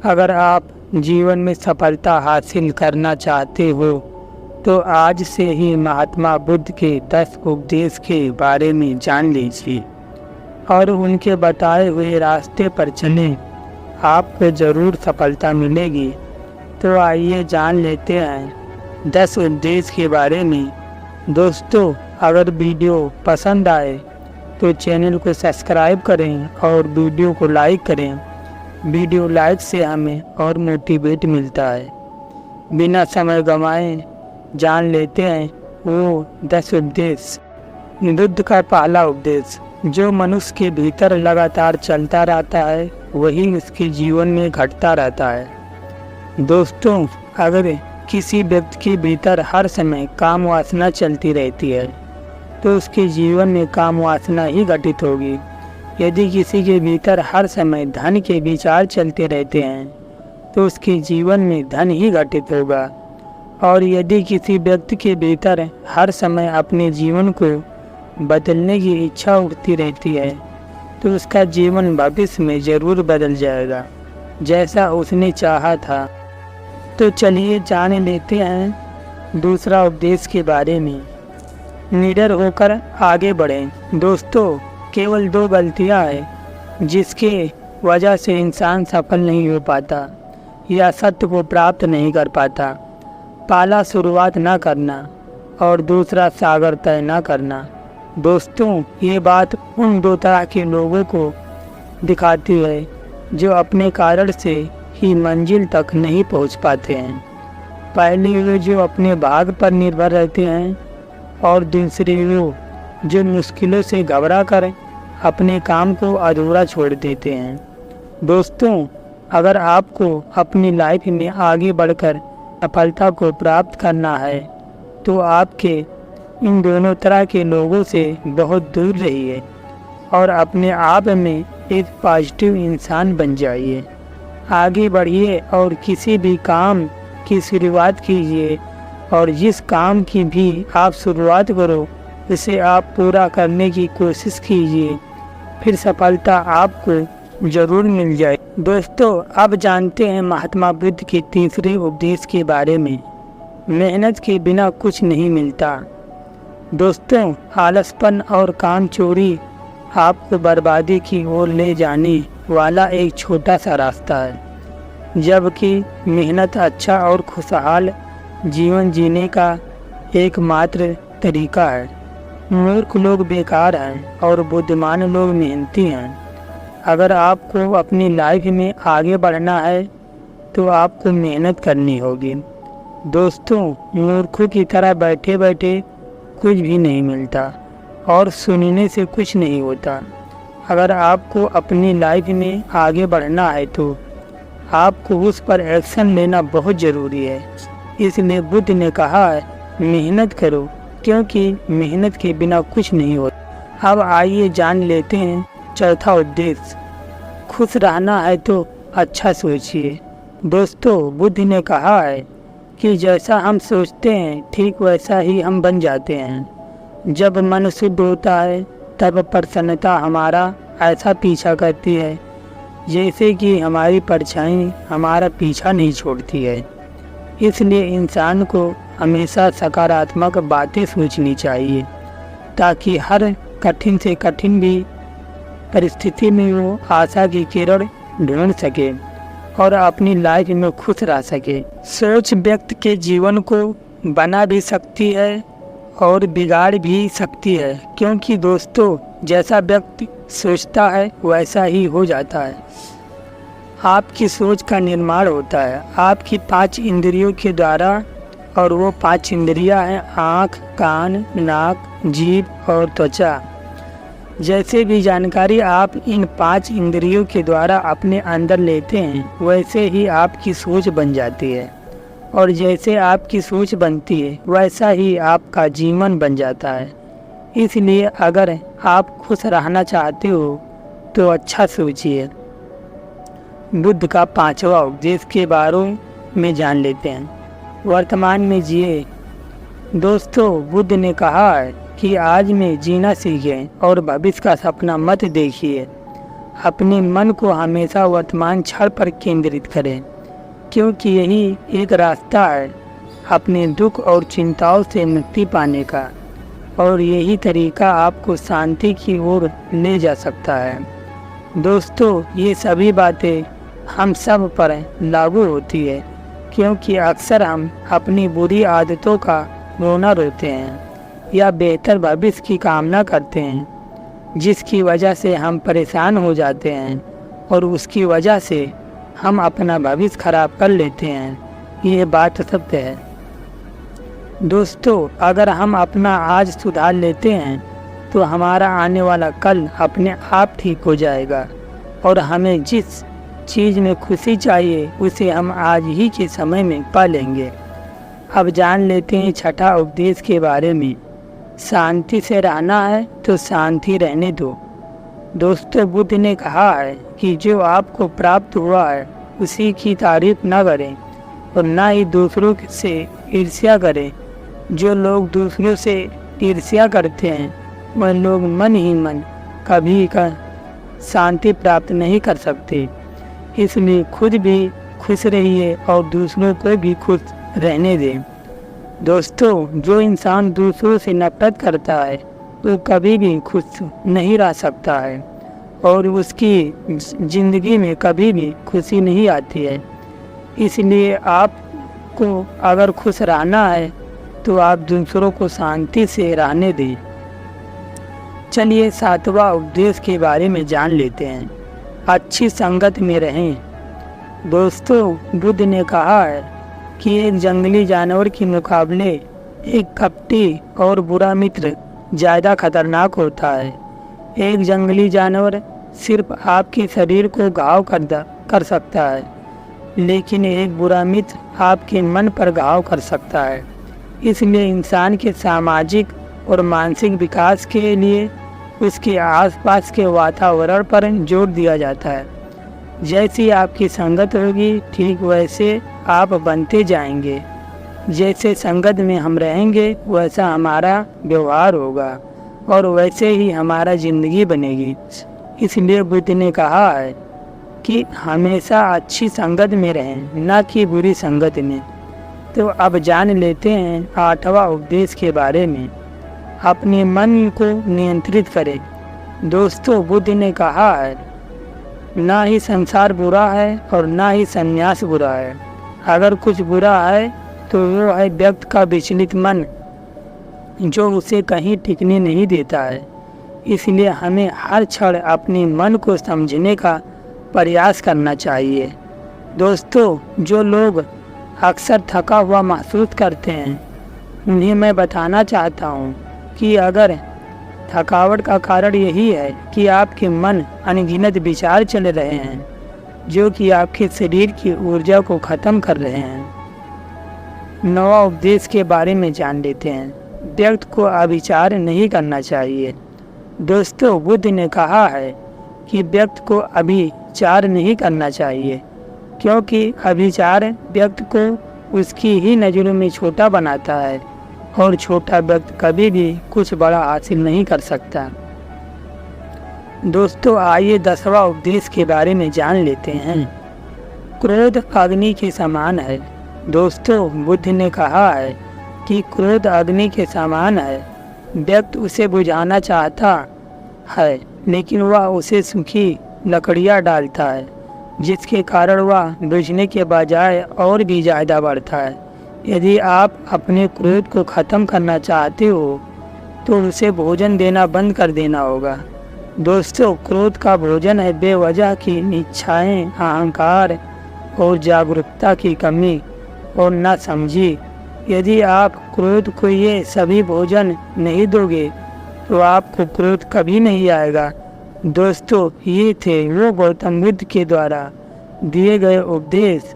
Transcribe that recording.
अगर आप जीवन में सफलता हासिल करना चाहते हो तो आज से ही महात्मा बुद्ध के 10 उपदेश के बारे में जान लीजिए और उनके बताए हुए रास्ते पर चलें। आपको ज़रूर सफलता मिलेगी। तो आइए जान लेते हैं 10 उपदेश के बारे में। दोस्तों, अगर वीडियो पसंद आए तो चैनल को सब्सक्राइब करें और वीडियो को लाइक करें। वीडियो लाइक से हमें और मोटिवेट मिलता है। बिना समय गंवाए जान लेते हैं वो 10 उपदेश। बुद्ध का पहला उपदेश, जो मनुष्य के भीतर लगातार चलता रहता है वही उसके जीवन में घटता रहता है। दोस्तों, अगर किसी व्यक्ति के भीतर हर समय काम वासना चलती रहती है तो उसके जीवन में काम वासना ही घटित होगी। यदि किसी के भीतर हर समय धन के विचार चलते रहते हैं तो उसके जीवन में धन ही घटित होगा। और यदि किसी व्यक्ति के भीतर हर समय अपने जीवन को बदलने की इच्छा उठती रहती है तो उसका जीवन भविष्य में ज़रूर बदल जाएगा जैसा उसने चाहा था। तो चलिए जान लेते हैं दूसरा उपदेश के बारे में। निडर होकर आगे बढ़ें। दोस्तों, केवल 2 गलतियां हैं जिसके वजह से इंसान सफल नहीं हो पाता या सत्य को प्राप्त नहीं कर पाता। पहला, शुरुआत न करना और दूसरा, सागर तय न करना। दोस्तों, ये बात उन 2 तरह के लोगों को दिखाती है जो अपने कारण से ही मंजिल तक नहीं पहुंच पाते हैं। पहले वे जो अपने भाग्य पर निर्भर रहते हैं और दूसरे वो जो मुश्किलों से घबरा कर अपने काम को अधूरा छोड़ देते हैं। दोस्तों, अगर आपको अपनी लाइफ में आगे बढ़कर सफलता को प्राप्त करना है तो आपके इन दोनों तरह के लोगों से बहुत दूर रहिए और अपने आप में एक पॉजिटिव इंसान बन जाइए। आगे बढ़िए और किसी भी काम की शुरुआत कीजिए और जिस काम की भी आप शुरुआत करो उसे आप पूरा करने की कोशिश कीजिए, फिर सफलता आपको ज़रूर मिल जाए। दोस्तों, अब जानते हैं महात्मा बुद्ध के तीसरे उपदेश के बारे में। मेहनत के बिना कुछ नहीं मिलता। दोस्तों, आलसपन और काम चोरी आपको बर्बादी की ओर ले जाने वाला एक छोटा सा रास्ता है, जबकि मेहनत अच्छा और खुशहाल जीवन जीने का एकमात्र तरीका है। मूर्ख लोग बेकार हैं और बुद्धिमान लोग मेहनती हैं। अगर आपको अपनी लाइफ में आगे बढ़ना है तो आपको मेहनत करनी होगी। दोस्तों, मूर्खों की तरह बैठे बैठे कुछ भी नहीं मिलता और सुनने से कुछ नहीं होता। अगर आपको अपनी लाइफ में आगे बढ़ना है तो आपको उस पर एक्शन लेना बहुत ज़रूरी है। इसलिए बुद्ध ने कहा है, मेहनत करो क्योंकि मेहनत के बिना कुछ नहीं होता। अब आइए जान लेते हैं चौथा उद्देश्य। खुश रहना है तो अच्छा सोचिए। दोस्तों, बुद्ध ने कहा है कि जैसा हम सोचते हैं ठीक वैसा ही हम बन जाते हैं। जब मन शुद्ध होता है तब प्रसन्नता हमारा ऐसा पीछा करती है जैसे कि हमारी परछाई हमारा पीछा नहीं छोड़ती है। इसलिए इंसान को हमेशा सकारात्मक बातें सोचनी चाहिए ताकि हर कठिन से कठिन भी परिस्थिति में वो आशा की किरण ढूंढ सके और अपनी लाइफ में खुश रह सके। सोच व्यक्ति के जीवन को बना भी सकती है और बिगाड़ भी सकती है, क्योंकि दोस्तों, जैसा व्यक्ति सोचता है वैसा ही हो जाता है। आपकी सोच का निर्माण होता है आपकी 5 इंद्रियों के द्वारा, और वो 5 इंद्रियां हैं आँख, कान, नाक, जीभ और त्वचा। जैसे भी जानकारी आप इन 5 इंद्रियों के द्वारा अपने अंदर लेते हैं वैसे ही आपकी सोच बन जाती है, और जैसे आपकी सोच बनती है वैसा ही आपका जीवन बन जाता है। इसलिए अगर आप खुश रहना चाहते हो तो अच्छा सोचिए। बुद्ध का 5वां उपदेश के बारे में जान लेते हैं। वर्तमान में जिए। दोस्तों, बुद्ध ने कहा है कि आज में जीना सीखें और भविष्य का सपना मत देखिए। अपने मन को हमेशा वर्तमान क्षण पर केंद्रित करें, क्योंकि यही एक रास्ता है अपने दुख और चिंताओं से मुक्ति पाने का, और यही तरीका आपको शांति की ओर ले जा सकता है। दोस्तों, ये सभी बातें हम सब पर लागू होती है, क्योंकि अक्सर हम अपनी बुरी आदतों का रोना रोते हैं या बेहतर भविष्य की कामना करते हैं, जिसकी वजह से हम परेशान हो जाते हैं और उसकी वजह से हम अपना भविष्य खराब कर लेते हैं। ये बात सत्य है। दोस्तों, अगर हम अपना आज सुधार लेते हैं तो हमारा आने वाला कल अपने आप ठीक हो जाएगा, और हमें जिस चीज़ में खुशी चाहिए उसे हम आज ही के समय में पा लेंगे। अब जान लेते हैं छठा उपदेश के बारे में। शांति से रहना है तो शांति रहने दो। दोस्तों, बुद्ध ने कहा है कि जो आपको प्राप्त हुआ है उसी की तारीफ न करें और न ही दूसरों से ईर्ष्या करें। जो लोग दूसरों से ईर्ष्या करते हैं वह लोग मन ही मन कभी शांति प्राप्त नहीं कर सकते। इसलिए खुद भी खुश रहिए और दूसरों को भी खुश रहने दें। दोस्तों, जो इंसान दूसरों से नफरत करता है वो कभी भी खुश नहीं रह सकता है और उसकी ज़िंदगी में कभी भी खुशी नहीं आती है। इसलिए आपको अगर खुश रहना है तो आप दूसरों को शांति से रहने दें। चलिए सातवां उपदेश के बारे में जान लेते हैं। अच्छी संगत में रहें। दोस्तों, बुद्ध ने कहा है कि एक जंगली जानवर के मुकाबले एक कपटी और बुरा मित्र ज़्यादा खतरनाक होता है। एक जंगली जानवर सिर्फ आपके शरीर को घाव कर सकता है, लेकिन एक बुरा मित्र आपके मन पर घाव कर सकता है। इसलिए इंसान के सामाजिक और मानसिक विकास के लिए उसके आसपास के वातावरण पर जोर दिया जाता है। जैसी आपकी संगत होगी ठीक वैसे आप बनते जाएंगे। जैसे संगत में हम रहेंगे वैसा हमारा व्यवहार होगा और वैसे ही हमारा ज़िंदगी बनेगी। इसलिए बुद्ध ने कहा है कि हमेशा अच्छी संगत में रहें, न कि बुरी संगत में। तो अब जान लेते हैं आठवां उपदेश के बारे में। अपने मन को नियंत्रित करें। दोस्तों, बुद्ध ने कहा है ना ही संसार बुरा है और ना ही संन्यास बुरा है। अगर कुछ बुरा है तो वो है व्यक्ति का विचलित मन, जो उसे कहीं टिकने नहीं देता है। इसलिए हमें हर क्षण अपने मन को समझने का प्रयास करना चाहिए। दोस्तों, जो लोग अक्सर थका हुआ महसूस करते हैं उन्हें मैं बताना चाहता हूँ कि अगर थकावट का कारण यही है कि आपके मन अनगिनत विचार चल रहे हैं जो कि आपके शरीर की ऊर्जा को ख़त्म कर रहे हैं। नवा उपदेश के बारे में जान लेते हैं। व्यक्ति को अविचार नहीं करना चाहिए। दोस्तों, बुद्ध ने कहा है कि व्यक्ति को अभिचार नहीं करना चाहिए, क्योंकि अभिचार व्यक्ति को उसकी ही नज़रों में छोटा बनाता है और छोटा व्यक्ति कभी भी कुछ बड़ा हासिल नहीं कर सकता। दोस्तों, आइए 10वां उपदेश के बारे में जान लेते हैं। क्रोध अग्नि के समान है। दोस्तों, बुद्ध ने कहा है कि क्रोध अग्नि के समान है। व्यक्ति उसे बुझाना चाहता है लेकिन वह उसे सूखी लकड़ियाँ डालता है, जिसके कारण वह बुझने के बजाय और भी ज़्यादा बढ़ता है। यदि आप अपने क्रोध को ख़त्म करना चाहते हो तो उसे भोजन देना बंद कर देना होगा। दोस्तों, क्रोध का भोजन है बेवजह की इच्छाएं, अहंकार और जागरूकता की कमी और ना समझी। यदि आप क्रोध को ये सभी भोजन नहीं दोगे तो आपको क्रोध कभी नहीं आएगा। दोस्तों, ये थे वो गौतम बुद्ध के द्वारा दिए गए उपदेश